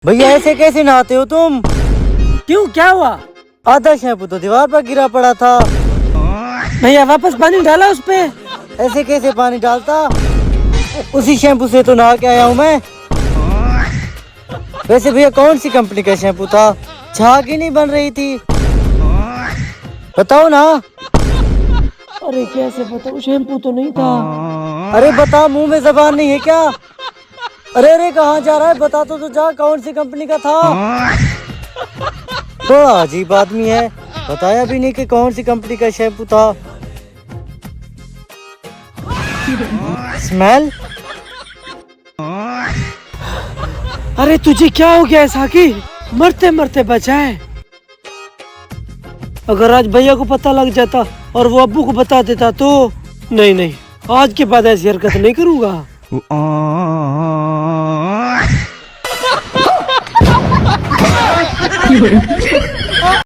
भैया ऐसे कैसे नहाते हो तुम? क्यों, क्या हुआ? आधा शैम्पू तो दीवार पर गिरा पड़ा था। भैया वापस पानी डाला उस पे। ऐसे कैसे पानी डालता? उसी शैम्पू से तो नहा के आया हूँ मैं। वैसे भैया कौन सी कंपनी का शैम्पू था? झाग ही नहीं बन रही थी। बताओ ना। अरे कैसे बताऊं, शैम्पू तो नहीं था। अरे बता, मुंह में जबान नहीं है क्या? अरे अरे कहाँ जा रहा है, बता तो जा, कौन सी कंपनी का था? बड़ा अजीब आदमी है, बताया भी नहीं कि कौन सी कंपनी का शैम्पू था। स्मेल। अरे तुझे क्या हो गया साकी? मरते मरते बचा है। अगर आज भैया को पता लग जाता और वो अब्बू को बता देता तो नहीं नहीं, आज के बाद ऐसी हरकत नहीं करूंगा।